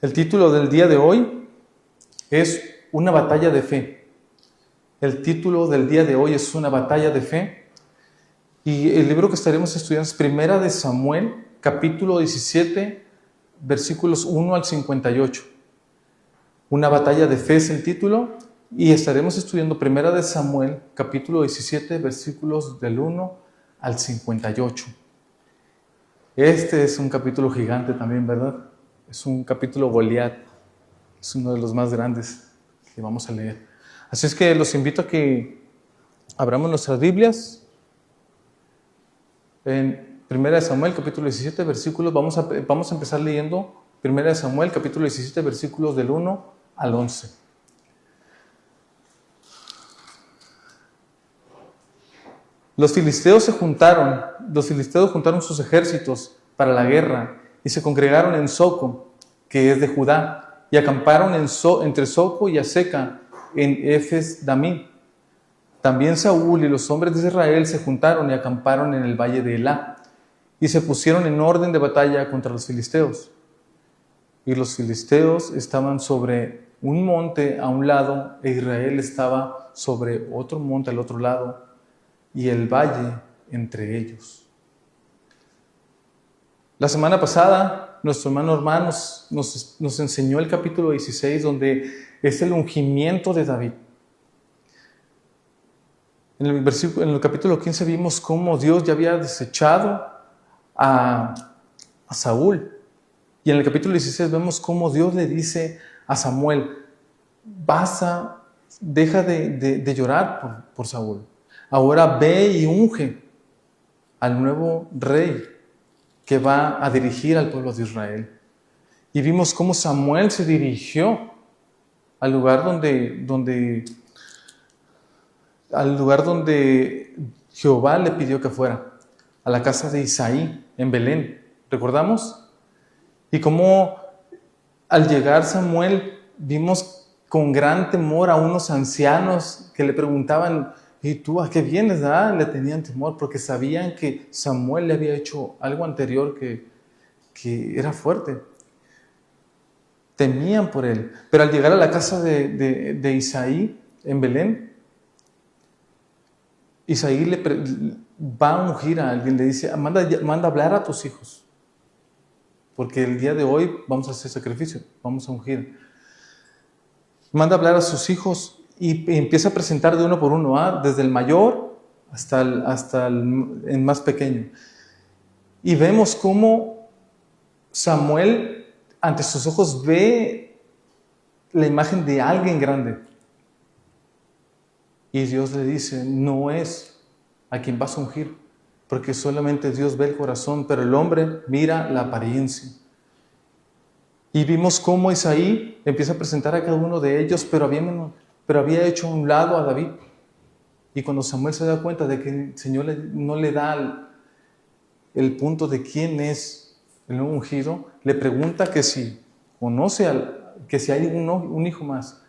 El título del día de hoy es Una batalla de fe. El título del día de hoy es Una batalla de fe. Y el libro que estaremos estudiando es Primera de Samuel, capítulo 17, versículos 1 al 58. Una batalla de fe es el título. Y estaremos estudiando Primera de Samuel, capítulo 17, versículos del 1 al 58. Este es un capítulo gigante también, ¿verdad? Es un capítulo Goliat. Es uno de los más grandes que vamos a leer. Así es que los invito a que abramos nuestras Biblias. En 1 Samuel, capítulo 17, versículos. Vamos a empezar leyendo 1 Samuel, capítulo 17, versículos del 1 al 11. Los filisteos juntaron sus ejércitos para la guerra y se congregaron en Soco, que es de Judá, y acamparon entre Soco y Azeca, en Efes-Damim. También Saúl y los hombres de Israel se juntaron y acamparon en el valle de Elá, y se pusieron en orden de batalla contra los filisteos. Y los filisteos estaban sobre un monte a un lado, e Israel estaba sobre otro monte al otro lado, y el valle entre ellos. La semana pasada, nuestro hermano nos enseñó el capítulo 16, donde es el ungimiento de David. En el capítulo 15 vimos cómo Dios ya había desechado a Saúl. Y en el capítulo 16 vemos cómo Dios le dice a Samuel: deja de llorar por Saúl. Ahora ve y unge al nuevo rey que va a dirigir al pueblo de Israel. Y vimos cómo Samuel se dirigió al lugar donde Jehová le pidió que fuera, a la casa de Isaí en Belén. ¿Recordamos? Y cómo al llegar Samuel vimos con gran temor a unos ancianos que le preguntaban: ¿y tú a qué vienes? Le tenían temor porque sabían que Samuel le había hecho algo anterior que era fuerte. Temían por él. Pero al llegar a la casa de Isaí en Belén, Isaí va a ungir a alguien, le dice: manda a hablar a tus hijos, porque el día de hoy vamos a hacer sacrificio, vamos a ungir. Manda a hablar a sus hijos y empieza a presentar de uno por uno, desde el mayor hasta el más pequeño. Y vemos cómo Samuel ante sus ojos ve la imagen de alguien grande. Y Dios le dice: no es a quien vas a ungir, porque solamente Dios ve el corazón, pero el hombre mira la apariencia. Y vimos cómo Isaí empieza a presentar a cada uno de ellos, pero había hecho a un lado a David. Y cuando Samuel se da cuenta de que el Señor no le da el punto de quién es el nuevo ungido, le pregunta que si conoce que si hay un hijo más.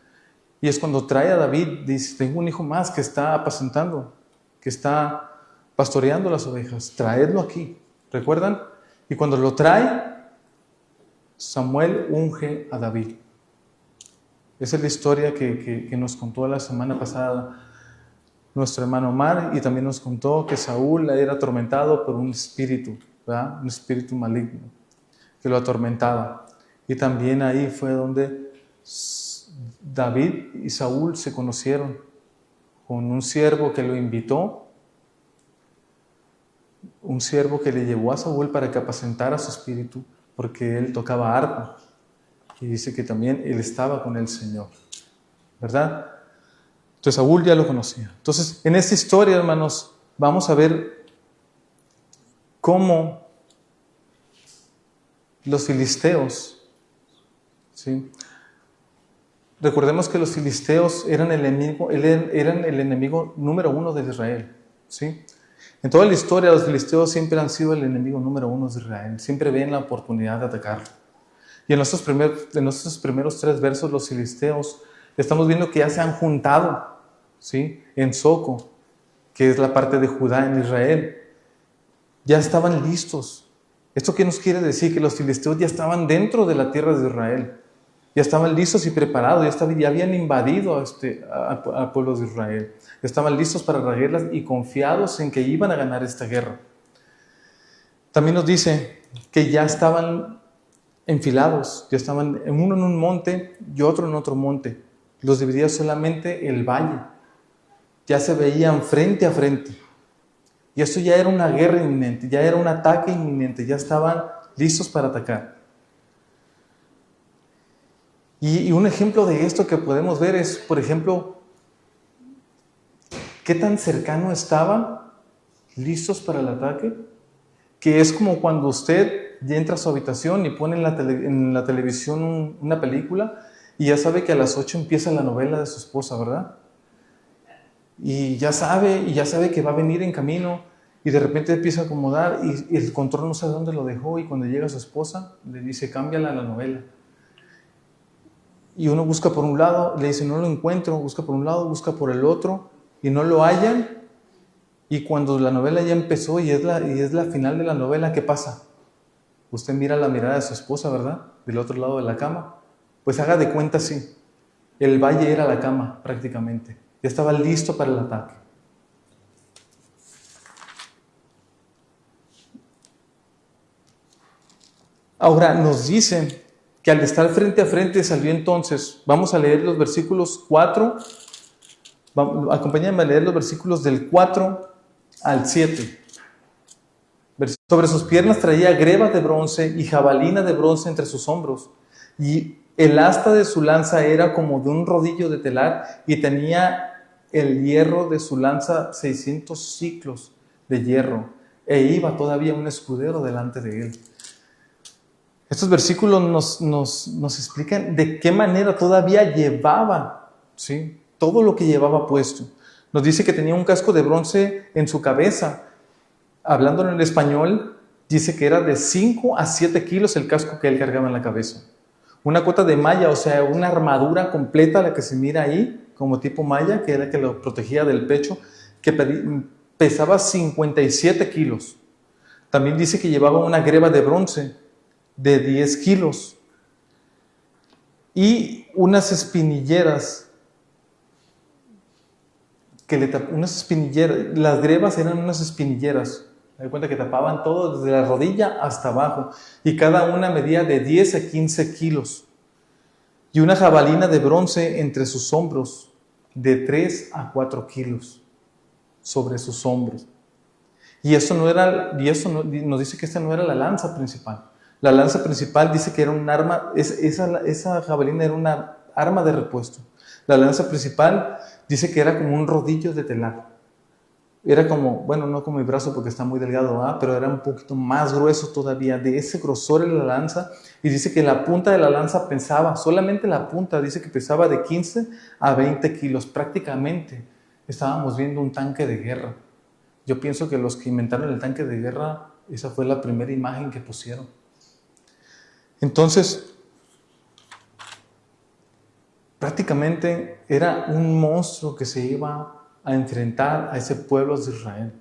Y es cuando trae a David, dice: tengo un hijo más que está apacentando, que está pastoreando las ovejas, traedlo aquí. ¿Recuerdan? Y cuando lo trae, Samuel unge a David. Esa es la historia que nos contó la semana pasada nuestro hermano Omar, y también nos contó que Saúl era atormentado por un espíritu, ¿verdad? Un espíritu maligno que lo atormentaba. Y también ahí fue donde David y Saúl se conocieron, con un siervo que lo invitó, un siervo que le llevó a Saúl para que apacentara su espíritu, porque él tocaba arpa. Y dice que también él estaba con el Señor, ¿verdad? Entonces Saúl ya lo conocía. Entonces, en esta historia, hermanos, vamos a ver cómo los filisteos, ¿sí? Recordemos que los filisteos eran el enemigo número uno de Israel, ¿sí? En toda la historia, los filisteos siempre han sido el enemigo número uno de Israel. Siempre ven la oportunidad de atacarlo. Y en nuestros primeros 3 versos, los filisteos, estamos viendo que ya se han juntado, ¿sí? En Soco, que es la parte de Judá en Israel. Ya estaban listos ¿Esto qué nos quiere decir? Que los filisteos ya estaban dentro de la tierra de Israel. Ya estaban listos y preparados, ya habían invadido a pueblos de Israel. Ya estaban listos para la guerra y confiados en que iban a ganar esta guerra. También nos dice que ya estaban enfilados, ya estaban uno en un monte y otro en otro monte. Los dividía solamente el valle. Ya se veían frente a frente. Y esto ya era una guerra inminente, ya era un ataque inminente, ya estaban listos para atacar. Y un ejemplo de esto que podemos ver es, por ejemplo, qué tan cercano estaban listos para el ataque, que es como cuando usted ya entra a su habitación y pone en la televisión una película y ya sabe que a las 8 empieza la novela de su esposa, ¿verdad? Y ya sabe que va a venir en camino y de repente empieza a acomodar y el control no sabe dónde lo dejó y cuando llega su esposa le dice, cámbiala la novela. Y uno busca por un lado, le dice, no lo encuentro, busca por un lado, busca por el otro, y no lo hallan. Y cuando la novela ya empezó y es la final de la novela, ¿qué pasa? Usted mira la mirada de su esposa, ¿verdad? Del otro lado de la cama. Pues haga de cuenta, sí. El valle era la cama, prácticamente. Ya estaba listo para el ataque. Ahora nos dicen que al estar frente a frente salió entonces, vamos a leer los versículos 4, acompáñenme a leer los versículos del 4 al 7. Sobre sus piernas traía grebas de bronce y jabalina de bronce entre sus hombros, y el asta de su lanza era como de un rodillo de telar, y tenía el hierro de su lanza 600 ciclos de hierro, e iba todavía un escudero delante de él. Estos versículos nos explican de qué manera todavía llevaba, ¿sí?, todo lo que llevaba puesto. Nos dice que tenía un casco de bronce en su cabeza. Hablando en el español, dice que era de 5 a 7 kilos el casco que él cargaba en la cabeza. Una cota de malla, o sea, una armadura completa, la que se mira ahí, como tipo malla, que era que lo protegía del pecho, que pesaba 57 kilos. También dice que llevaba una greba de bronce de 10 kilos y unas espinilleras las grebas eran unas espinilleras, me doy cuenta que tapaban todo desde la rodilla hasta abajo y cada una medía de 10 a 15 kilos y una jabalina de bronce entre sus hombros de 3 a 4 kilos sobre sus hombros. Y eso nos dice que esta no era la lanza principal. La lanza principal dice que era un arma, esa jabalina era una arma de repuesto. La lanza principal dice que era como un rodillo de telar. Era como, bueno, no como mi brazo porque está muy delgado, pero era un poquito más grueso todavía, de ese grosor en la lanza. Y dice que la punta de la lanza pesaba, solamente la punta, dice que pesaba de 15 a 20 kilos. Prácticamente estábamos viendo un tanque de guerra. Yo pienso que los que inventaron el tanque de guerra, esa fue la primera imagen que pusieron. Entonces, prácticamente era un monstruo que se iba a enfrentar a ese pueblo de Israel.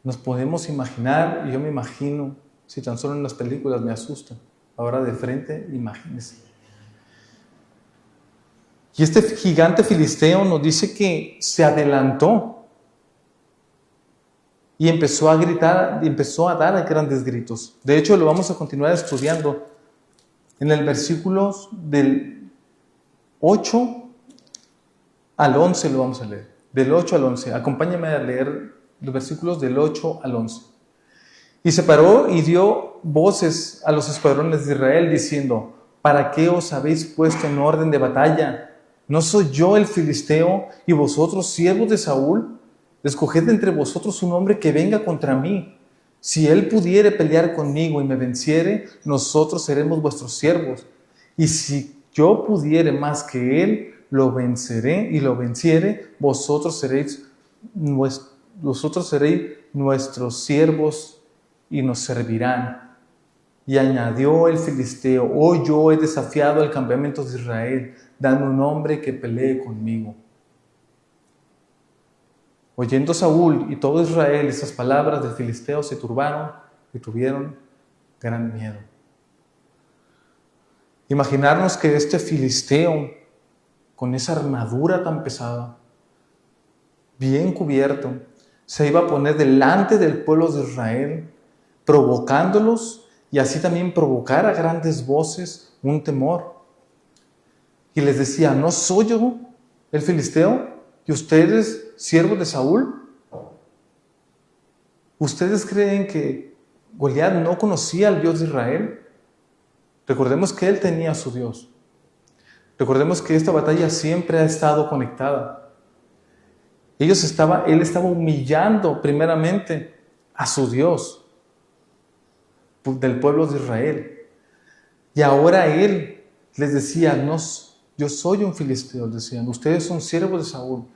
Nos podemos imaginar, y yo me imagino, si tan solo en las películas me asustan, ahora de frente, imagínense. Y este gigante filisteo nos dice que se adelantó y empezó a gritar, y empezó a dar grandes gritos. De hecho, lo vamos a continuar estudiando en el versículo del 8 al 11, lo vamos a leer. Del 8 al 11. Acompáñame a leer los versículos del 8 al 11. Y se paró y dio voces a los escuadrones de Israel diciendo: ¿para qué os habéis puesto en orden de batalla? ¿No soy yo el filisteo y vosotros siervos de Saúl? Escoged entre vosotros un hombre que venga contra mí. Si él pudiere pelear conmigo y me venciere, nosotros seremos vuestros siervos. Y si yo pudiere más que él, lo venceré y lo venciere, vosotros seréis nuestros siervos y nos servirán. Y añadió el filisteo: hoy yo he desafiado al campamento de Israel, dame un hombre que pelee conmigo. Oyendo Saúl y todo Israel estas palabras del filisteo, se turbaron y tuvieron gran miedo. Imaginarnos que este filisteo, con esa armadura tan pesada, bien cubierto, se iba a poner delante del pueblo de Israel, provocándolos y así también provocar a grandes voces un temor. Y les decía, ¿no soy yo el filisteo y ustedes siervos de Saúl? ¿Ustedes creen que Goliat no conocía al Dios de Israel? Recordemos que él tenía a su Dios. Recordemos que esta batalla siempre ha estado conectada. Él estaba humillando primeramente a su Dios del pueblo de Israel. Y ahora él les decía, no, yo soy un filisteo, decían, ustedes son siervos de Saúl.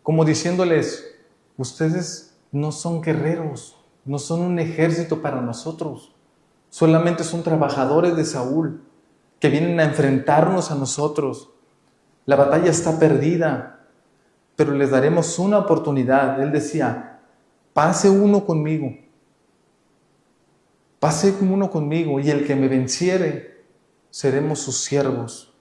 Como diciéndoles, ustedes no son guerreros, no son un ejército para nosotros. Solamente son trabajadores de Saúl que vienen a enfrentarnos a nosotros. La batalla está perdida, pero les daremos una oportunidad. Él decía, pase uno conmigo y el que me venciere, seremos sus siervos.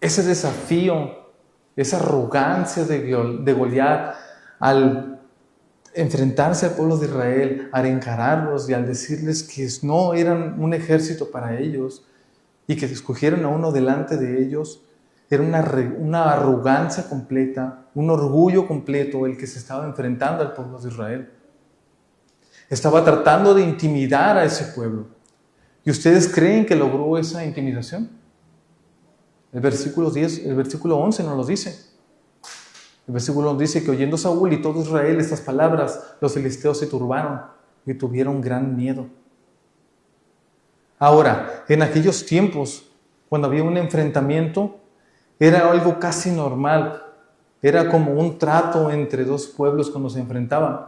Ese desafío, esa arrogancia de Goliat al enfrentarse al pueblo de Israel, al encararlos y al decirles que no eran un ejército para ellos y que escogieron a uno delante de ellos, era una arrogancia completa, un orgullo completo el que se estaba enfrentando al pueblo de Israel. Estaba tratando de intimidar a ese pueblo. ¿Y ustedes creen que logró esa intimidación? El versículo 11 nos lo dice. El versículo nos dice que oyendo Saúl y todo Israel estas palabras, los filisteos se turbaron y tuvieron gran miedo. Ahora, en aquellos tiempos, cuando había un enfrentamiento, era algo casi normal. Era como un trato entre dos pueblos cuando se enfrentaban.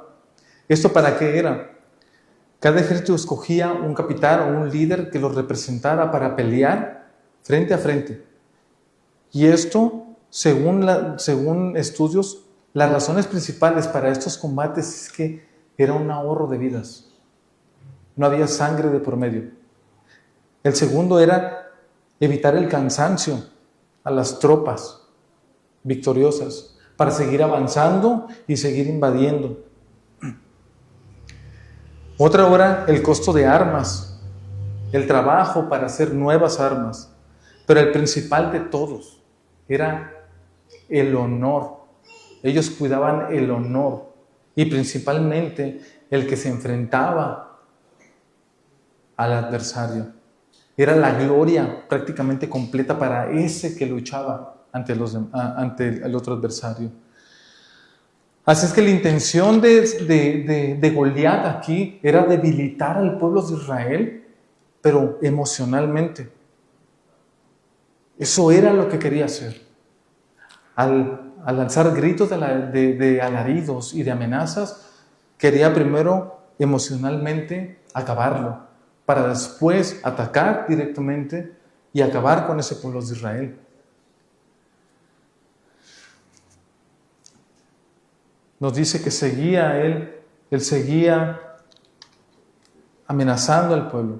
¿Esto para qué era? Cada ejército escogía un capitán o un líder que los representara para pelear frente a frente. Y esto, según estudios, las razones principales para estos combates es que era un ahorro de vidas. No había sangre de por medio. El segundo era evitar el cansancio a las tropas victoriosas para seguir avanzando y seguir invadiendo. Otra hora, el costo de armas, el trabajo para hacer nuevas armas. Pero el principal de todos era el honor. Ellos cuidaban el honor y principalmente el que se enfrentaba al adversario. Era la gloria prácticamente completa para ese que luchaba ante el otro adversario. Así es que la intención de Goliat aquí era debilitar al pueblo de Israel, pero emocionalmente. Eso era lo que quería hacer. Al lanzar gritos de alaridos y de amenazas, quería primero emocionalmente acabarlo, para después atacar directamente y acabar con ese pueblo de Israel. Nos dice que él seguía amenazando al pueblo.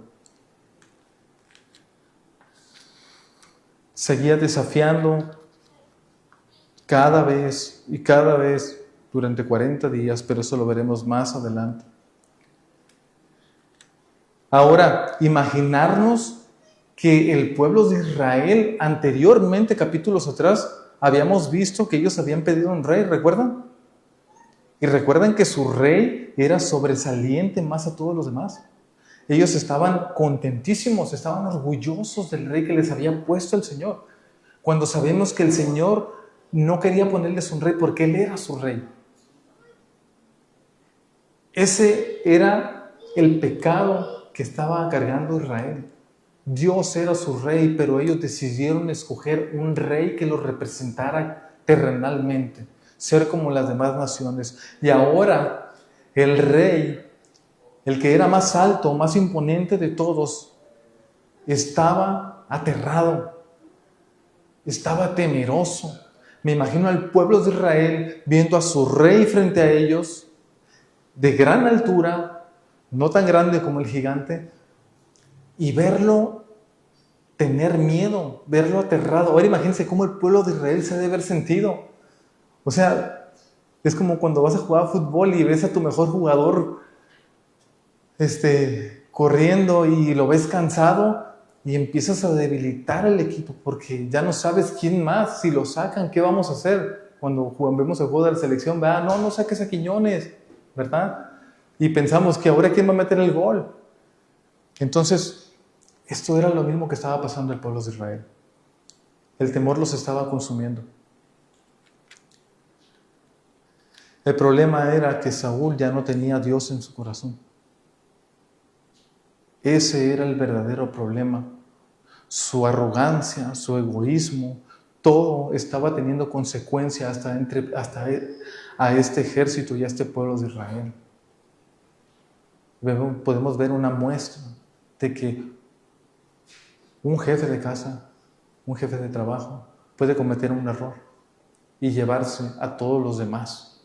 Seguía desafiando cada vez durante 40 días, pero eso lo veremos más adelante. Ahora, imaginarnos que el pueblo de Israel, anteriormente, capítulos atrás, habíamos visto que ellos habían pedido un rey, ¿recuerdan? Y recuerden que su rey era sobresaliente más a todos los demás. Ellos estaban contentísimos, estaban orgullosos del rey que les había puesto el Señor. Cuando sabemos que el Señor no quería ponerles un rey porque Él era su rey. Ese era el pecado que estaba cargando Israel. Dios era su rey, pero ellos decidieron escoger un rey que los representara terrenalmente, ser como las demás naciones. Y ahora el rey, el que era más alto, más imponente de todos, estaba aterrado, estaba temeroso. Me imagino al pueblo de Israel viendo a su rey frente a ellos, de gran altura, no tan grande como el gigante, y verlo tener miedo, verlo aterrado. Ahora imagínense cómo el pueblo de Israel se debe haber sentido. O sea, es como cuando vas a jugar fútbol y ves a tu mejor jugador corriendo y lo ves cansado y empiezas a debilitar el equipo porque ya no sabes quién más, si lo sacan, ¿qué vamos a hacer? Cuando vemos el juego de la selección, ¿verdad? No saques a Quiñones, ¿verdad? Y pensamos que ahora quién va a meter el gol. Entonces, esto era lo mismo que estaba pasando al pueblo de Israel. El temor los estaba consumiendo. El problema era que Saúl ya no tenía a Dios en su corazón. Ese era el verdadero problema. Su arrogancia, su egoísmo, todo estaba teniendo consecuencias hasta a este ejército y a este pueblo de Israel. Podemos ver una muestra de que un jefe de casa, un jefe de trabajo, puede cometer un error y llevarse a todos los demás,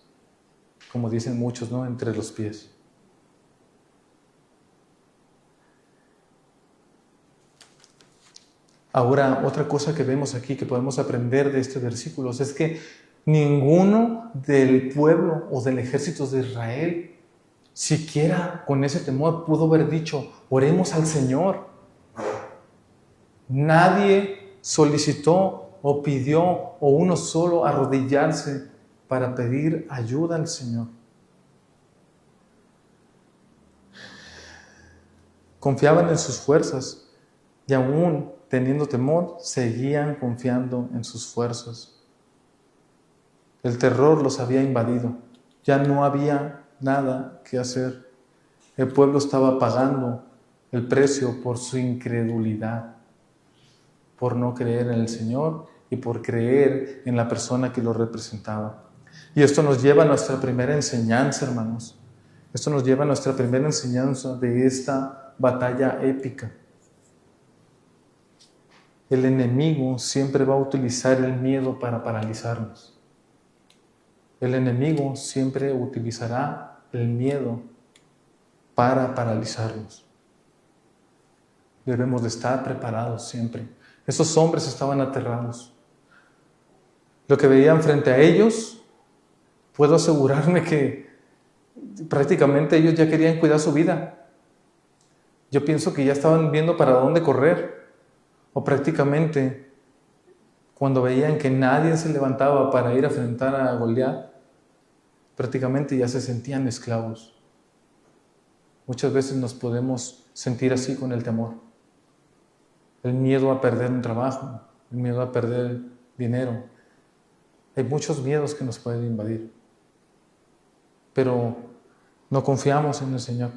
como dicen muchos, ¿no?, entre los pies. Ahora, otra cosa que vemos aquí, que podemos aprender de este versículo, es que ninguno del pueblo o del ejército de Israel, siquiera con ese temor, pudo haber dicho, oremos al Señor. Nadie solicitó o pidió, o uno solo arrodillarse para pedir ayuda al Señor. Confiaban en sus fuerzas y aún teniendo temor, seguían confiando en sus fuerzas. El terror los había invadido. Ya no había nada que hacer. El pueblo estaba pagando el precio por su incredulidad, por no creer en el Señor y por creer en la persona que lo representaba. Y esto nos lleva a nuestra primera enseñanza, hermanos. Esto nos lleva a nuestra primera enseñanza de esta batalla épica. El enemigo siempre va a utilizar el miedo para paralizarnos. El enemigo siempre utilizará el miedo para paralizarnos. Debemos de estar preparados siempre. Esos hombres estaban aterrados. Lo que veían frente a ellos, puedo asegurarme que prácticamente ellos ya querían cuidar su vida. Yo pienso que ya estaban viendo para dónde correr. O prácticamente, cuando veían que nadie se levantaba para ir a enfrentar a Goliat, prácticamente ya se sentían esclavos. Muchas veces nos podemos sentir así con el temor. El miedo a perder un trabajo, el miedo a perder dinero. Hay muchos miedos que nos pueden invadir. Pero no confiamos en el Señor.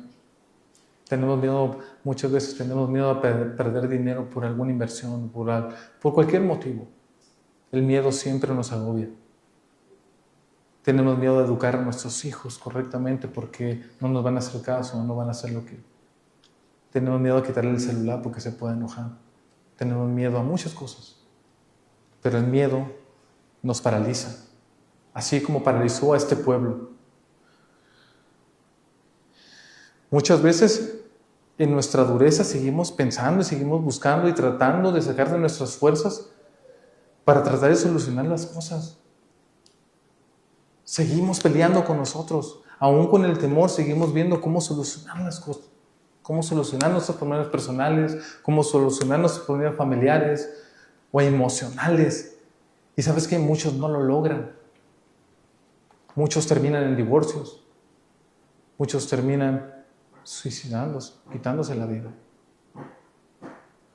Tenemos miedo, muchas veces tenemos miedo a perder dinero por alguna inversión, por cualquier motivo. El miedo siempre nos agobia. Tenemos miedo de educar a nuestros hijos correctamente porque no nos van a hacer caso, no van a hacer lo que... Tenemos miedo a quitarle el celular porque se puede enojar. Tenemos miedo a muchas cosas. Pero el miedo nos paraliza, así como paralizó a este pueblo. Muchas veces en nuestra dureza seguimos pensando y seguimos buscando y tratando de sacar de nuestras fuerzas para tratar de solucionar las cosas. Seguimos peleando con nosotros, aún con el temor seguimos viendo cómo solucionar las cosas, cómo solucionar nuestros problemas personales, cómo solucionar nuestros problemas familiares o emocionales. Y sabes que muchos no lo logran. Muchos terminan en divorcios, muchos terminan suicidándose, quitándose la vida,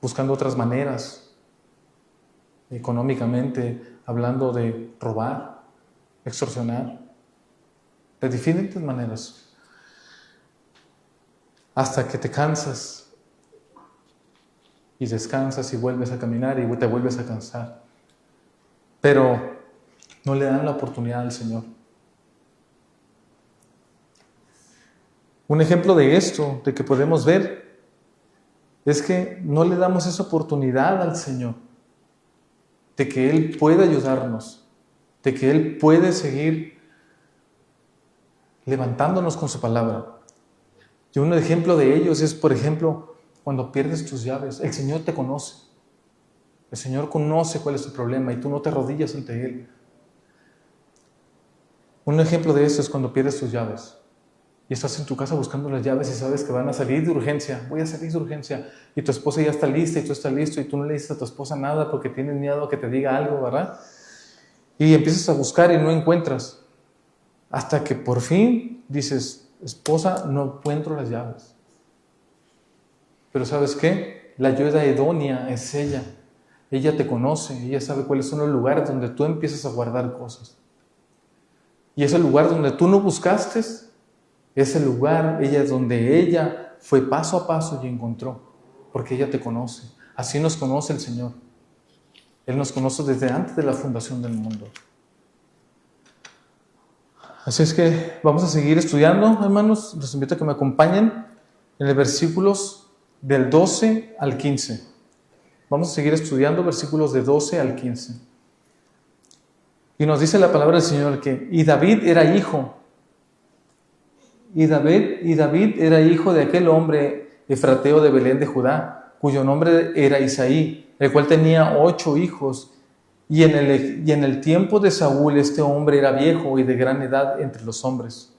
buscando otras maneras, económicamente, hablando de robar, extorsionar, de diferentes maneras, hasta que te cansas y descansas y vuelves a caminar y te vuelves a cansar. Pero no le dan la oportunidad al Señor. Un ejemplo de esto, de que podemos ver, es que no le damos esa oportunidad al Señor, de que Él puede ayudarnos, de que Él puede seguir levantándonos con su palabra. Y un ejemplo de ellos es, por ejemplo, cuando pierdes tus llaves. El Señor te conoce. El Señor conoce cuál es tu problema y tú no te arrodillas ante Él. Un ejemplo de eso es cuando pierdes tus llaves y estás en tu casa buscando las llaves y sabes que van a salir de urgencia. Voy a salir de urgencia. Y tu esposa ya está lista y tú estás listo y tú no le dices a tu esposa nada porque tienes miedo a que te diga algo, ¿verdad? Y empiezas a buscar y no encuentras. Hasta que por fin dices, esposa, no encuentro las llaves. Pero ¿sabes qué? La ayuda idónea es ella. Ella te conoce, ella sabe cuáles son los lugares donde tú empiezas a guardar cosas. Y ese lugar donde tú no buscaste, ese lugar, ella es donde ella fue paso a paso y encontró, porque ella te conoce. Así nos conoce el Señor. Él nos conoce desde antes de la fundación del mundo. Así es que vamos a seguir estudiando, hermanos. Los invito a que me acompañen en los versículos del 12 al 15. Vamos a seguir estudiando versículos de 12 al 15. Y nos dice la palabra del Señor que, y David era hijo de aquel hombre efrateo de Belén de Judá, cuyo nombre era Isaí, el cual tenía 8 hijos. Y en el tiempo de Saúl este hombre era viejo y de gran edad entre los hombres.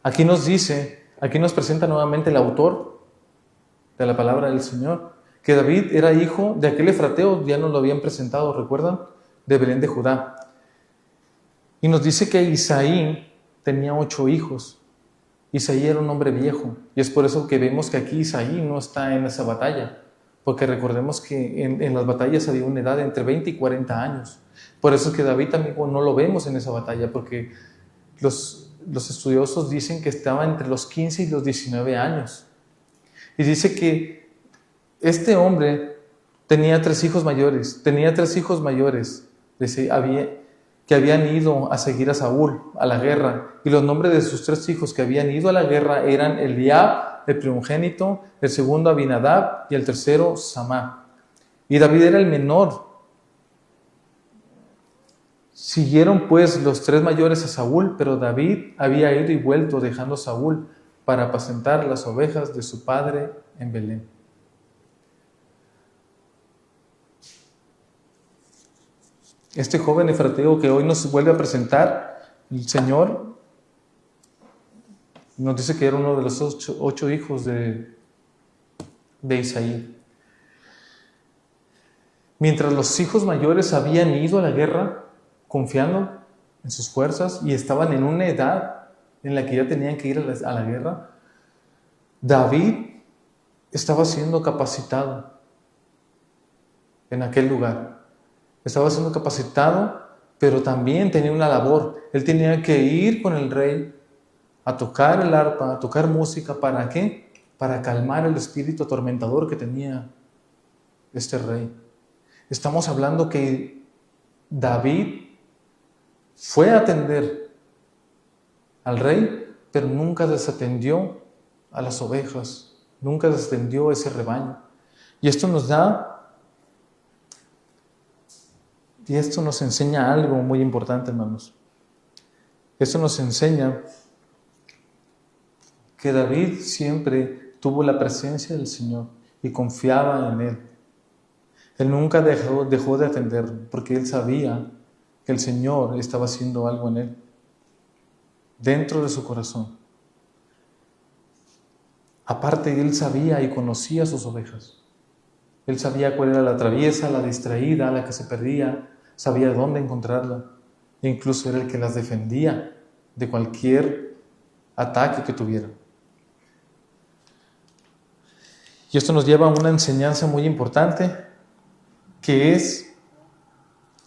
Aquí nos presenta nuevamente el autor de la palabra del Señor, que David era hijo de aquel efrateo, ya nos lo habían presentado, ¿recuerdan? De Belén de Judá. Y nos dice que Isaí tenía 8 hijos. Isaí era un hombre viejo, y es por eso que vemos que aquí Isaí no está en esa batalla, porque recordemos que en las batallas había una edad entre 20 y 40 años. Por eso es que David también no lo vemos en esa batalla, porque los estudiosos dicen que estaba entre los 15 y los 19 años. Y dice que este hombre tenía 3 hijos mayores, que habían ido a seguir a Saúl a la guerra, y los nombres de sus 3 hijos que habían ido a la guerra eran Eliab, el primogénito, el segundo Abinadab y el tercero Samá. Y David era el menor. Siguieron pues los 3 mayores a Saúl, pero David había ido y vuelto dejando a Saúl para apacentar las ovejas de su padre en Belén. Este joven efrateo que hoy nos vuelve a presentar, el Señor, nos dice que era uno de los 8 hijos de Isaí. Mientras los hijos mayores habían ido a la guerra confiando en sus fuerzas y estaban en una edad en la que ya tenían que ir a la guerra, David estaba siendo capacitado en aquel lugar. Estaba siendo capacitado, pero también tenía una labor. Él tenía que ir con el rey a tocar el arpa, a tocar música. ¿Para qué? Para calmar el espíritu atormentador que tenía este rey. Estamos hablando que David fue a atender al rey, pero nunca desatendió a las ovejas, nunca desatendió ese rebaño. Y esto nos enseña algo muy importante, hermanos. Esto nos enseña que David siempre tuvo la presencia del Señor y confiaba en Él. Él nunca dejó de atender, porque él sabía que el Señor estaba haciendo algo en él, dentro de su corazón. Aparte, él sabía y conocía sus ovejas. Él sabía cuál era la traviesa, la distraída, la que se perdía, sabía dónde encontrarla. E incluso era el que las defendía de cualquier ataque que tuviera. Y esto nos lleva a una enseñanza muy importante, que es: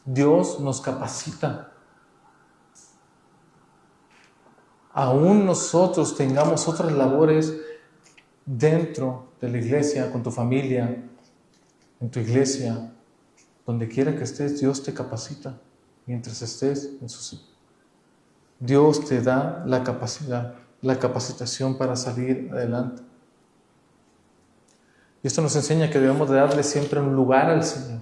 Dios nos capacita. Aún nosotros tengamos otras labores dentro de la iglesia, con tu familia, en tu iglesia, donde quiera que estés, Dios te capacita. Mientras estés en Dios te da la capacidad, la capacitación para salir adelante. Y esto nos enseña que debemos de darle siempre un lugar al Señor.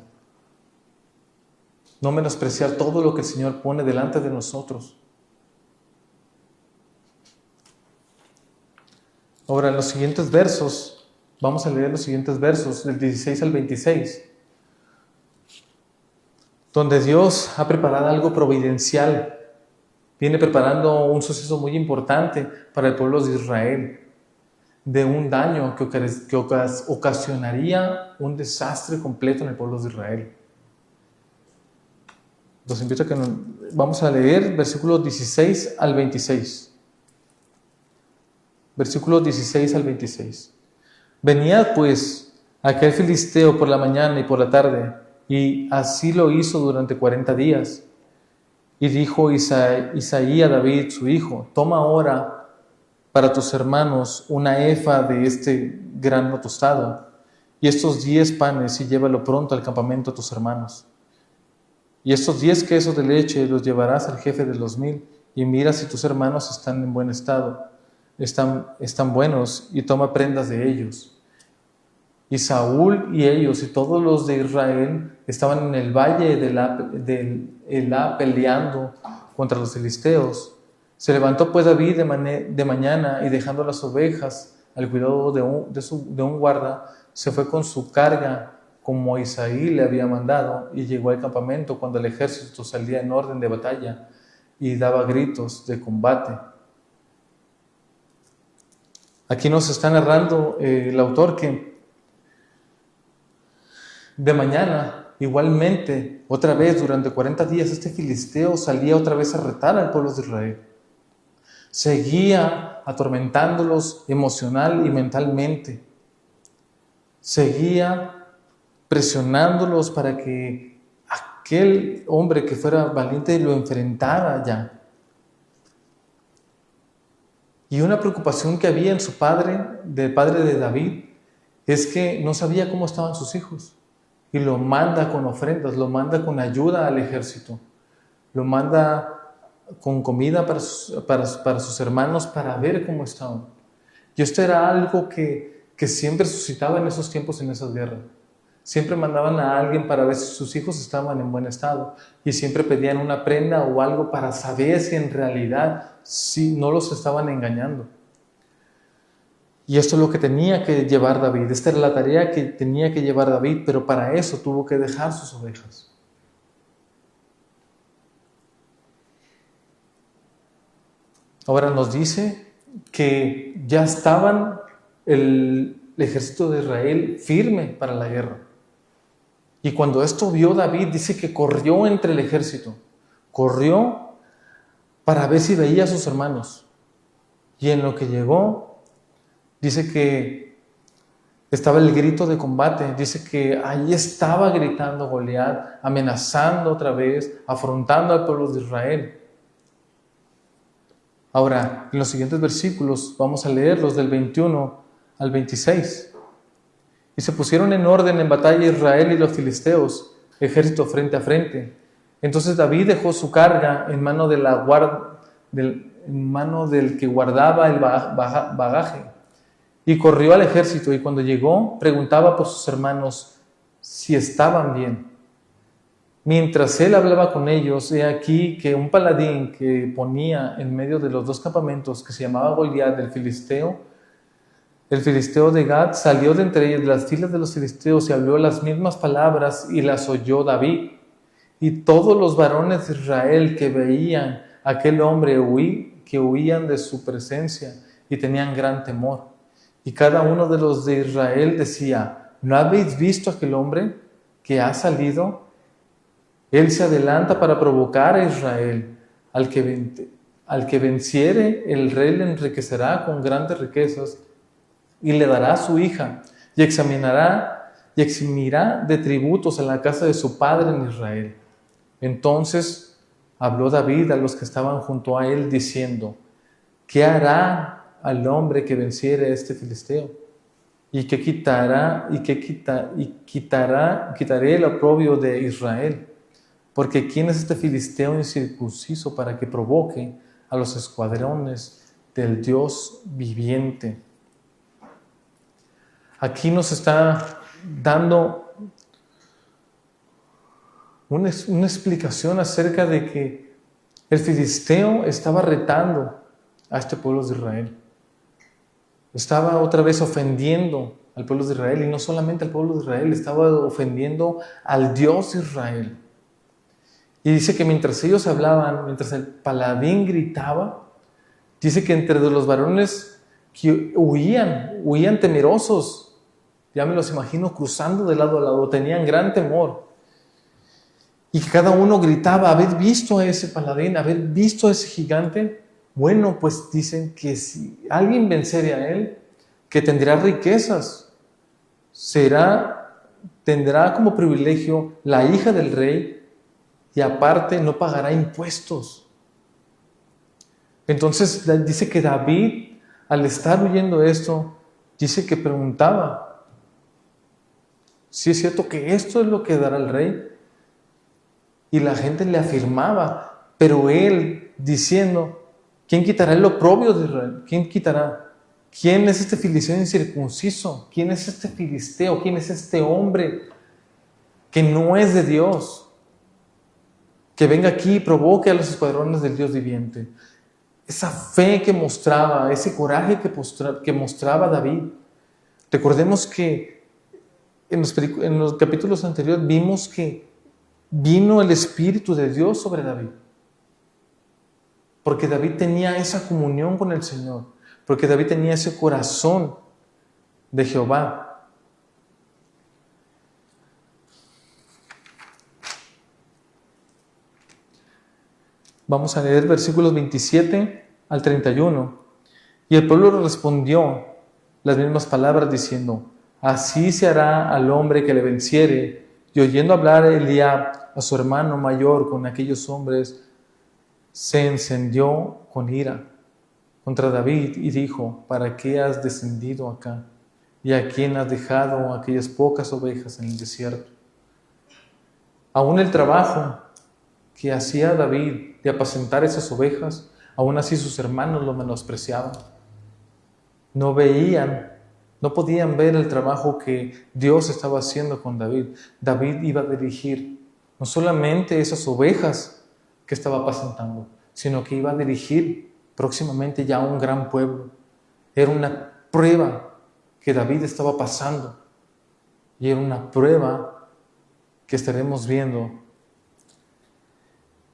No menospreciar todo lo que el Señor pone delante de nosotros. Ahora, en los siguientes versos, vamos a leer los siguientes versos, del 16 al 26, donde Dios ha preparado algo providencial. Viene preparando un suceso muy importante para el pueblo de Israel, de un daño que ocasionaría un desastre completo en el pueblo de Israel. Los invito a que vamos a leer versículos 16 al 26. Versículos 16 al 26. Venía pues aquel filisteo por la mañana y por la tarde, y así lo hizo durante 40 días. Y dijo Isaí a David, su hijo: toma ahora para tus hermanos una efa de este grano tostado, y estos 10 panes, y llévalo pronto al campamento a tus hermanos. Y estos 10 quesos de leche los llevarás al jefe de los 1000, y mira si tus hermanos están en buen estado, están buenos, y toma prendas de ellos. Y Saúl y ellos y todos los de Israel estaban en el valle de Elá peleando contra los filisteos. Se levantó pues David de mañana, y dejando las ovejas al cuidado de un guarda, se fue con su carga como Isaí le había mandado, y llegó al campamento cuando el ejército salía en orden de batalla y daba gritos de combate. Aquí nos está narrando el autor que de mañana, igualmente, otra vez durante 40 días, este filisteo salía otra vez a retar al pueblo de Israel. Seguía atormentándolos emocional y mentalmente. Seguía presionándolos para que aquel hombre que fuera valiente lo enfrentara ya. Y una preocupación que había en su del padre de David, es que no sabía cómo estaban sus hijos. Y lo manda con ofrendas, lo manda con ayuda al ejército, lo manda con comida para sus hermanos para ver cómo estaban. Y esto era algo que siempre suscitaba en esos tiempos, en esas guerras. Siempre mandaban a alguien para ver si sus hijos estaban en buen estado, y siempre pedían una prenda o algo para saber si en realidad si no los estaban engañando. Y esto es lo que tenía que llevar David. Esta era la tarea que tenía que llevar David, pero para eso tuvo que dejar sus ovejas. Ahora nos dice que ya estaban el ejército de Israel firme para la guerra. Y cuando esto vio David, dice que corrió entre el ejército. Corrió para ver si veía a sus hermanos. Y en lo que llegó, dice que estaba el grito de combate. Dice que ahí estaba gritando Goliat, amenazando otra vez, afrontando al pueblo de Israel. Ahora, en los siguientes versículos vamos a leerlos del 21 al 26. Y se pusieron en orden en batalla Israel y los filisteos, ejército frente a frente. Entonces David dejó su carga en mano del que guardaba el bagaje, y corrió al ejército, y cuando llegó preguntaba por sus hermanos si estaban bien. Mientras él hablaba con ellos, he aquí que un paladín que ponía en medio de los dos campamentos, que se llamaba Goliat, el filisteo de Gat, salió de entre ellos, de las filas de los filisteos, y habló las mismas palabras, y las oyó David. Y todos los varones de Israel que veían a aquel hombre que huían de su presencia, y tenían gran temor. Y cada uno de los de Israel decía: ¿no habéis visto a aquel hombre que ha salido? Él se adelanta para provocar a Israel. Al que venciere, el rey le enriquecerá con grandes riquezas, y le dará a su hija, y eximirá de tributos en la casa de su padre en Israel. Entonces habló David a los que estaban junto a él, diciendo: ¿qué hará al hombre que venciere a este filisteo? Y quitaré el oprobio de Israel. Porque ¿quién es este filisteo incircunciso para que provoque a los escuadrones del Dios viviente? Aquí nos está dando una explicación acerca de que el filisteo estaba retando a este pueblo de Israel. estaba otra vez ofendiendo al pueblo de Israel, y no solamente al pueblo de Israel, estaba ofendiendo al Dios de Israel. Y dice que mientras ellos hablaban, mientras el paladín gritaba, dice que entre los varones que huían temerosos, ya me los imagino cruzando de lado a lado, tenían gran temor. Y que cada uno gritaba, haber visto a ese paladín, haber visto a ese gigante. Bueno, pues dicen que si alguien venciere a él, que tendrá riquezas, tendrá como privilegio la hija del rey, y aparte no pagará impuestos. Entonces dice que David, al estar oyendo esto, dice que preguntaba, ¿sí es cierto que esto es lo que dará el rey? Y la gente le afirmaba, pero él diciendo, ¿quién quitará el oprobio de Israel? ¿Quién quitará? ¿Quién es este filisteo incircunciso? ¿Quién es este filisteo? ¿Quién es este hombre que no es de Dios? Que venga aquí y provoque a los escuadrones del Dios viviente. Esa fe que mostraba, ese coraje que mostraba David. Recordemos que en los capítulos anteriores vimos que vino el Espíritu de Dios sobre David. Porque David tenía esa comunión con el Señor. Porque David tenía ese corazón de Jehová. Vamos a leer versículos 27 al 31. Y el pueblo respondió las mismas palabras diciendo, así se hará al hombre que le venciere. Y oyendo hablar Eliab a su hermano mayor con aquellos hombres, se encendió con ira contra David y dijo, ¿para qué has descendido acá? ¿Y a quién has dejado aquellas pocas ovejas en el desierto? Aún el trabajo que hacía David de apacentar esas ovejas, aún así sus hermanos lo menospreciaban. No podían ver el trabajo que Dios estaba haciendo con David. David iba a dirigir no solamente esas ovejas que estaba apacentando, sino que iba a dirigir próximamente ya un gran pueblo. Era una prueba que David estaba pasando, y era una prueba que estaremos viendo.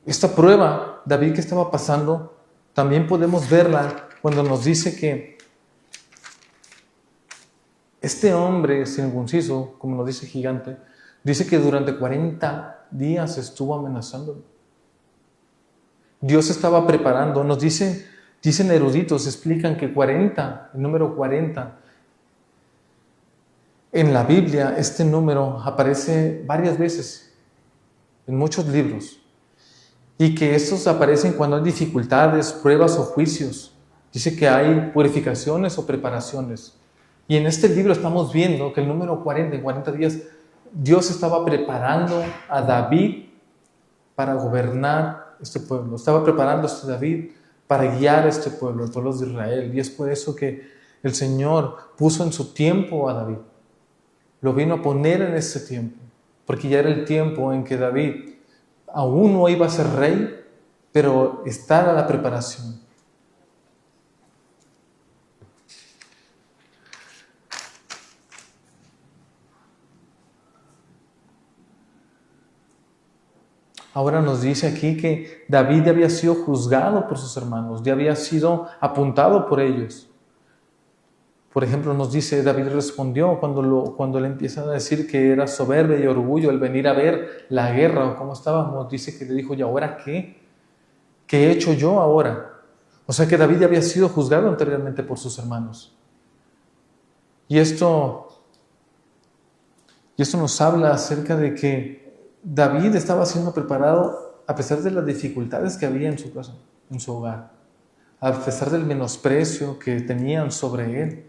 Esta prueba, David, que estaba pasando, también podemos verla cuando nos dice que este hombre circunciso, como nos dice Gigante, dice que durante 40 días estuvo amenazándolo. Dios estaba preparando, dicen eruditos, explican que 40, el número 40, en la Biblia este número aparece varias veces, en muchos libros. Y que estos aparecen cuando hay dificultades, pruebas o juicios. Dice que hay purificaciones o preparaciones. Y en este libro estamos viendo que el número 40, en 40 días, Dios estaba preparando a David para gobernar este pueblo. Estaba preparando a David para guiar a este pueblo, el pueblo de Israel. Y es por eso que el Señor puso en su tiempo a David. Lo vino a poner en ese tiempo. Porque ya era el tiempo en que David aún no iba a ser rey, pero estaba la preparación. Ahora nos dice aquí que David ya había sido juzgado por sus hermanos, ya había sido apuntado por ellos. Por ejemplo, nos dice, David respondió cuando le empiezan a decir que era soberbia y orgullo el venir a ver la guerra o cómo estábamos. Dice que le dijo, ¿y ahora qué? ¿Qué he hecho yo ahora? O sea que David ya había sido juzgado anteriormente por sus hermanos. Y esto nos habla acerca de que David estaba siendo preparado a pesar de las dificultades que había en su casa, en su hogar, a pesar del menosprecio que tenían sobre él.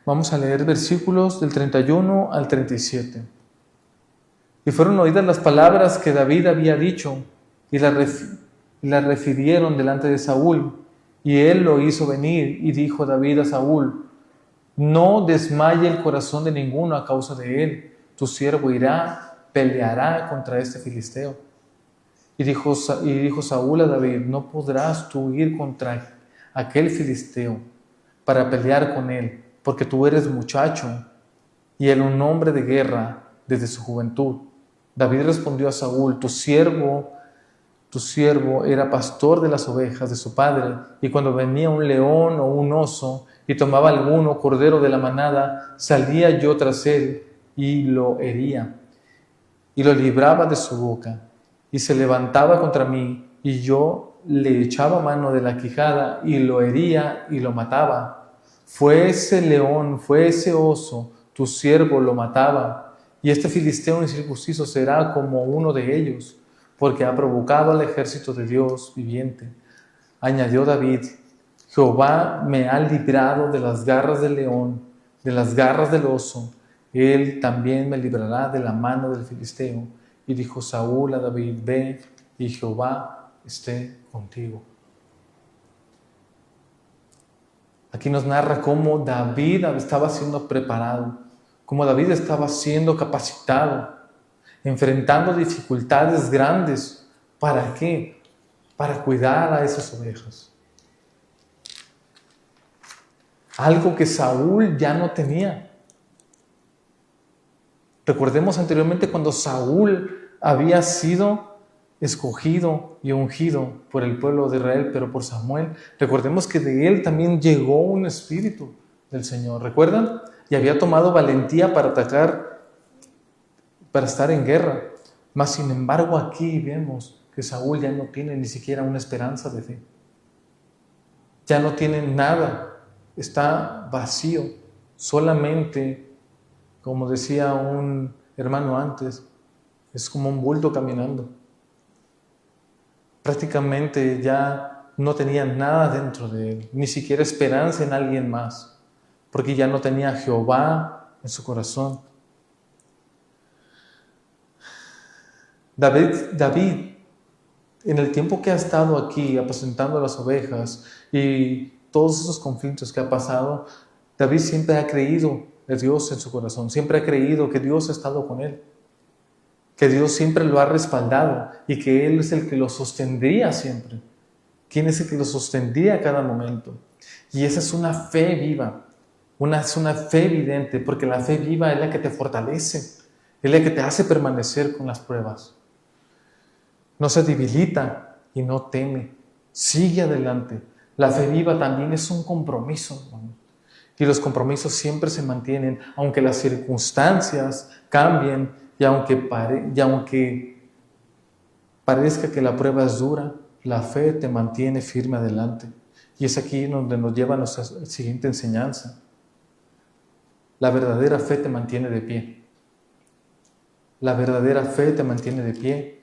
Vamos a leer versículos del 31 al 37. Y fueron oídas las palabras que David había dicho, y las refirieron delante de Saúl, y él lo hizo venir, y dijo David a Saúl, no desmaye el corazón de ninguno a causa de él, tu siervo irá, peleará contra este filisteo. Y dijo Saúl a David, no podrás tú ir contra a aquel filisteo para pelear con él, porque tú eres muchacho y él un hombre de guerra desde su juventud. David respondió a Saúl: tu siervo era pastor de las ovejas de su padre, y cuando venía un león o un oso y tomaba alguno cordero de la manada, salía yo tras él y lo hería, y lo libraba de su boca, y se levantaba contra mí, y yo le echaba mano de la quijada, y lo hería y lo mataba. Fue ese león, fue ese oso, tu siervo lo mataba, y este filisteo incircunciso será como uno de ellos, porque ha provocado al ejército de Dios viviente. Añadió David: Jehová me ha librado de las garras del león, de las garras del oso. Él también me librará de la mano del filisteo. Y dijo Saúl a David: ve, y Jehová esté contigo. Aquí nos narra cómo David estaba siendo preparado, cómo David estaba siendo capacitado, enfrentando dificultades grandes. ¿Para qué? Para cuidar a esas ovejas. Algo que Saúl ya no tenía. Recordemos anteriormente cuando Saúl había sido escogido y ungido por el pueblo de Israel, pero por Samuel. Recordemos que de él también llegó un espíritu del Señor. ¿Recuerdan? Y había tomado valentía para atacar, para estar en guerra. Mas sin embargo aquí vemos que Saúl ya no tiene ni siquiera una esperanza de fe. Ya no tiene nada, está vacío. Solamente, como decía un hermano antes, es como un bulto caminando. Prácticamente ya no tenía nada dentro de él, ni siquiera esperanza en alguien más, porque ya no tenía a Jehová en su corazón. David, en el tiempo que ha estado aquí apacentando las ovejas y todos esos conflictos que ha pasado, David siempre ha creído en Dios en su corazón, siempre ha creído que Dios ha estado con él, que Dios siempre lo ha respaldado y que Él es el que lo sostendría siempre. ¿Quién es el que lo sostendría a cada momento? Y esa es una fe viva, es una fe evidente, porque la fe viva es la que te fortalece, es la que te hace permanecer con las pruebas. No se debilita y no teme, sigue adelante. La fe viva también es un compromiso, hermano. Y los compromisos siempre se mantienen, aunque las circunstancias cambien y aunque parezca que la prueba es dura, la fe te mantiene firme adelante. Y es aquí donde nos lleva a nuestra siguiente enseñanza. La verdadera fe te mantiene de pie. La verdadera fe te mantiene de pie.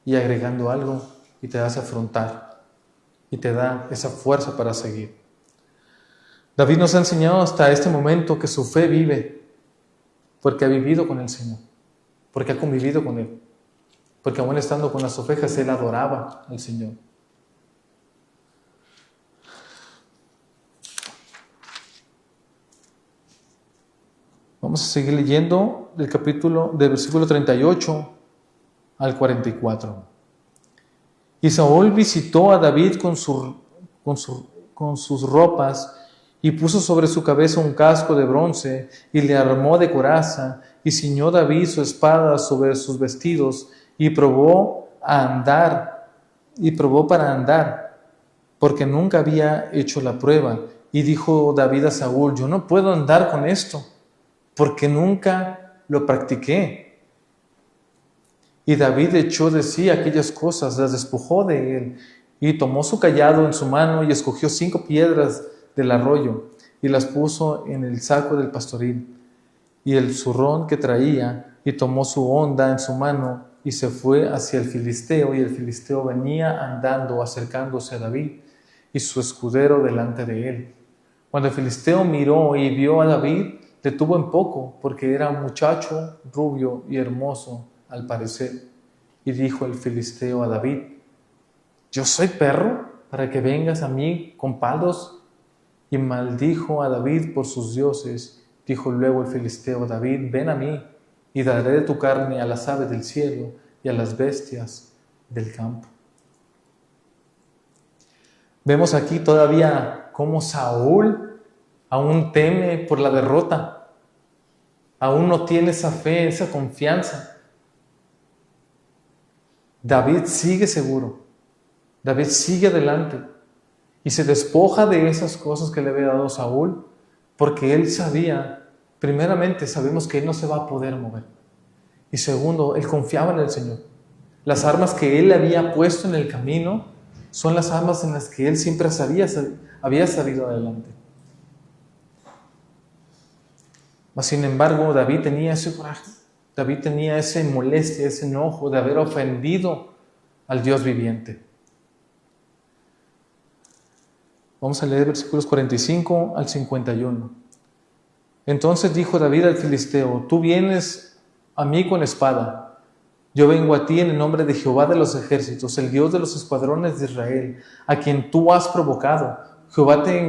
Y agregando algo, y te hace afrontar, y te da esa fuerza para seguir. David nos ha enseñado hasta este momento que su fe vive, porque ha vivido con el Señor, porque ha convivido con Él, porque aún estando con las ovejas, Él adoraba al Señor. Vamos a seguir leyendo del versículo 38 al 44. Y Saúl visitó a David con sus ropas y puso sobre su cabeza un casco de bronce y le armó de coraza y ciñó David su espada sobre sus vestidos y probó para andar, porque nunca había hecho la prueba. Y dijo David a Saúl: yo no puedo andar con esto, porque nunca lo practiqué. Y David echó de sí aquellas cosas, las despojó de él, y tomó su cayado en su mano y escogió 5 piedras del arroyo y las puso en el saco del pastoril y el zurrón que traía, y tomó su honda en su mano y se fue hacia el filisteo, y el filisteo venía andando, acercándose a David y su escudero delante de él. Cuando el filisteo miró y vio a David, le tuvo en poco, porque era un muchacho rubio y hermoso al parecer. Y dijo el filisteo a David: ¿yo soy perro para que vengas a mí con palos? Y maldijo a David por sus dioses. Dijo luego el filisteo a David: ven a mí, y daré de tu carne a las aves del cielo y a las bestias del campo. Vemos aquí todavía cómo Saúl aún teme por la derrota, aún no tiene esa fe, esa confianza. David sigue seguro, David sigue adelante y se despoja de esas cosas que le había dado Saúl, porque él sabía, primeramente sabemos que él no se va a poder mover, y segundo, él confiaba en el Señor. Las armas que él había puesto en el camino son las armas en las que él siempre había salido adelante. Mas sin embargo, David tenía ese coraje, David tenía esa molestia, ese enojo de haber ofendido al Dios viviente. Vamos a leer versículos 45 al 51. Entonces dijo David al filisteo: tú vienes a mí con espada, yo vengo a ti en el nombre de Jehová de los ejércitos, el Dios de los escuadrones de Israel, a quien tú has provocado. Jehová te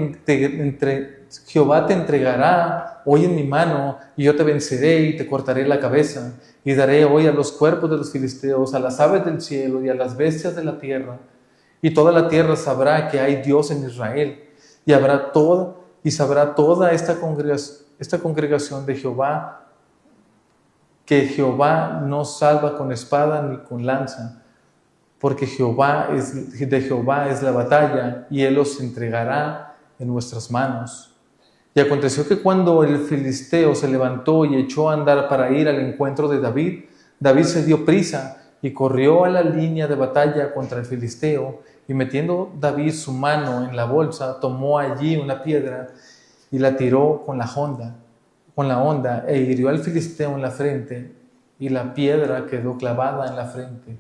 entregará hoy en mi mano, y yo te venceré y te cortaré la cabeza, y daré hoy a los cuerpos de los filisteos, a las aves del cielo y a las bestias de la tierra, y toda la tierra sabrá que hay Dios en Israel, y sabrá toda esta congregación de Jehová, que Jehová no salva con espada ni con lanza, porque de Jehová es la batalla, y Él los entregará en nuestras manos. Y aconteció que cuando el filisteo se levantó y echó a andar para ir al encuentro de David, David se dio prisa y corrió a la línea de batalla contra el filisteo, y metiendo David su mano en la bolsa, tomó allí una piedra y la tiró con la honda, e hirió al filisteo en la frente, y la piedra quedó clavada en la frente.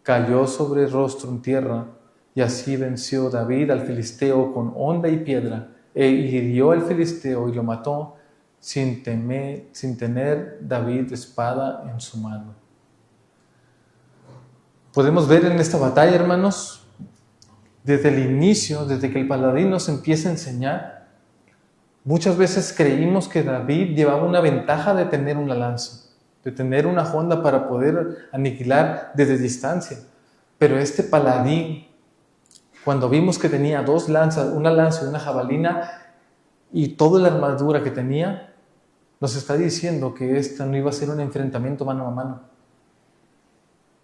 Cayó sobre el rostro en tierra, y así venció David al filisteo con honda y piedra, e hirió al filisteo y lo mató, sin tener David espada en su mano. Podemos ver en esta batalla, hermanos, desde el inicio, desde que el paladín nos empieza a enseñar, muchas veces creímos que David llevaba una ventaja de tener una lanza, de tener una honda para poder aniquilar desde distancia. Pero este paladín, cuando vimos que tenía dos lanzas, una lanza y una jabalina, y toda la armadura que tenía, nos está diciendo que esta no iba a ser un enfrentamiento mano a mano.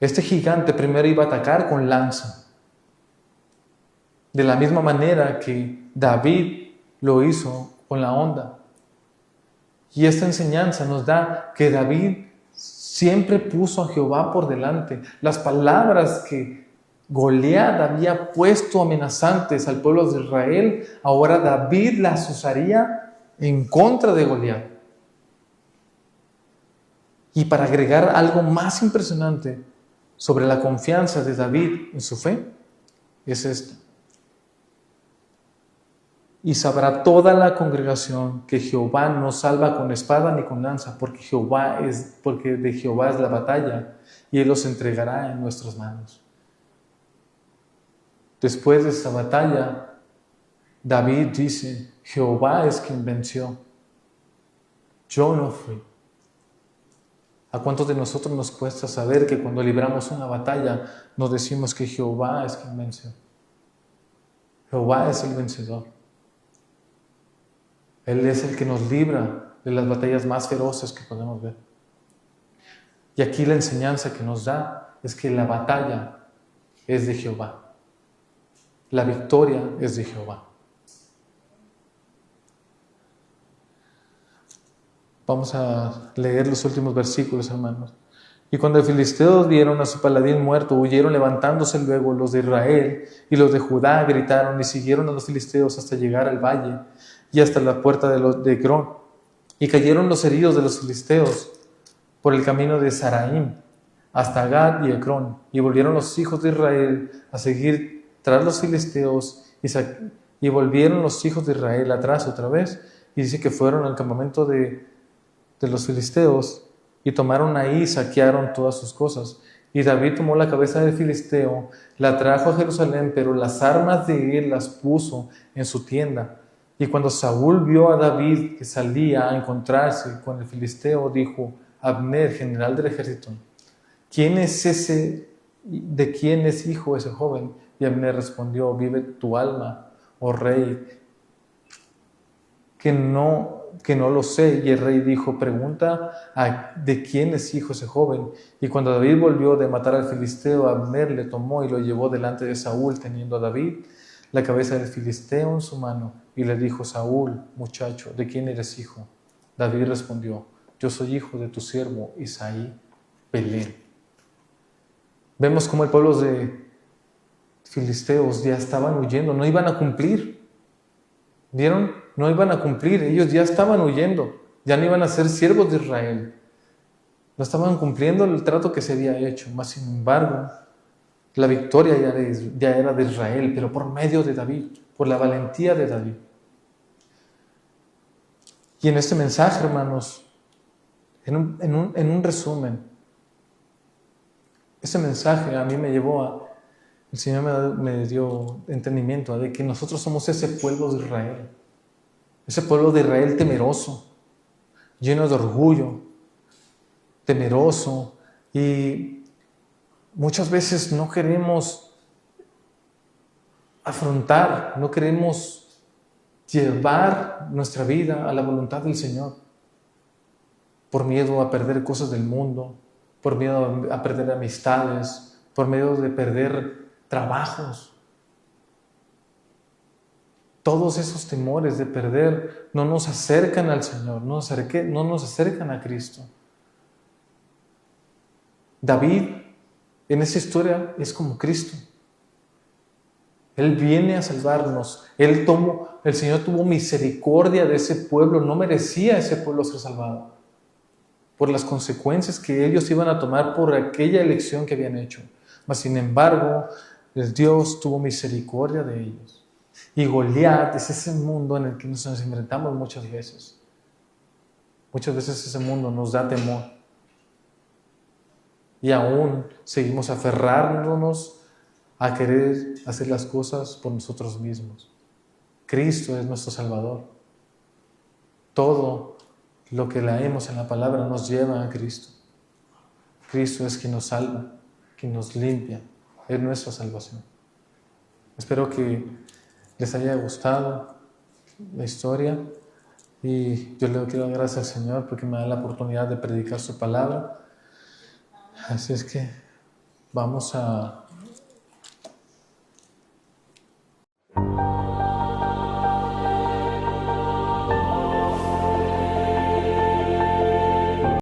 Este gigante primero iba a atacar con lanza, de la misma manera que David lo hizo con la honda. Y esta enseñanza nos da que David siempre puso a Jehová por delante. Las palabras que Goliat había puesto amenazantes al pueblo de Israel, ahora David las usaría en contra de Goliat. Y para agregar algo más impresionante sobre la confianza de David en su fe, es esto: y sabrá toda la congregación que Jehová no salva con espada ni con lanza, porque de Jehová es la batalla, y Él los entregará en nuestras manos. Después de esta batalla, David dice: Jehová es quien venció, yo no fui. ¿A cuántos de nosotros nos cuesta saber que cuando libramos una batalla nos decimos que Jehová es quien venció? Jehová es el vencedor. Él es el que nos libra de las batallas más feroces que podemos ver. Y aquí la enseñanza que nos da es que la batalla es de Jehová. La victoria es de Jehová. Vamos a leer los últimos versículos, hermanos. Y cuando los filisteos vieron a su paladín muerto, huyeron levantándose luego los de Israel, y los de Judá gritaron y siguieron a los filisteos hasta llegar al valle y hasta la puerta de Ecrón. Y cayeron los heridos de los filisteos por el camino de Saraim hasta Gad y Ecrón. Y volvieron los hijos de Israel a seguir tras los filisteos, y volvieron los hijos de Israel atrás otra vez. Y dice que fueron al campamento de los filisteos, y tomaron ahí y saquearon todas sus cosas. Y David tomó la cabeza del filisteo, la trajo a Jerusalén, pero las armas de él las puso en su tienda. Y cuando Saúl vio a David que salía a encontrarse con el filisteo, dijo a Abner, general del ejército: ¿quién es ese? ¿De quién es hijo ese joven? Y Abner respondió: vive tu alma, oh rey, que no lo sé. Y el rey dijo: pregunta de quién es hijo ese joven. Y cuando David volvió de matar al filisteo, Abner le tomó y lo llevó delante de Saúl, teniendo a David la cabeza del filisteo en su mano. Y le dijo: Saúl, muchacho, ¿de quién eres hijo? David respondió: yo soy hijo de tu siervo Isaí Belén. Vemos cómo el pueblo de filisteos ya estaban huyendo, no iban a cumplir. ¿Vieron? No iban a cumplir, ellos ya estaban huyendo, ya no iban a ser siervos de Israel. No estaban cumpliendo el trato que se había hecho. Mas, sin embargo, la victoria ya era de Israel, pero por medio de David, por la valentía de David. Y en este mensaje, hermanos, en un resumen, ese mensaje a mí me llevó el Señor me dio entendimiento de que nosotros somos ese pueblo de Israel. Ese pueblo de Israel temeroso, lleno de orgullo, temeroso, y muchas veces no queremos afrontar, no queremos llevar nuestra vida a la voluntad del Señor, por miedo a perder cosas del mundo, por miedo a perder amistades, por miedo de perder trabajos. Todos esos temores de perder no nos acercan al Señor, no nos acercan a Cristo. David, en esa historia, es como Cristo. Él viene a salvarnos. El Señor tuvo misericordia de ese pueblo. No merecía ese pueblo ser salvado por las consecuencias que ellos iban a tomar por aquella elección que habían hecho. Mas, sin embargo, Dios tuvo misericordia de ellos. Y Goliat es ese mundo en el que nos enfrentamos muchas veces. Muchas veces ese mundo nos da temor. Y aún seguimos aferrándonos a querer hacer las cosas por nosotros mismos. Cristo es nuestro Salvador. Todo lo que leemos en la palabra nos lleva a Cristo. Cristo es quien nos salva, quien nos limpia. Es nuestra salvación. Espero que les haya gustado la historia y yo le quiero dar gracias al Señor porque me da la oportunidad de predicar su palabra. Así es que vamos a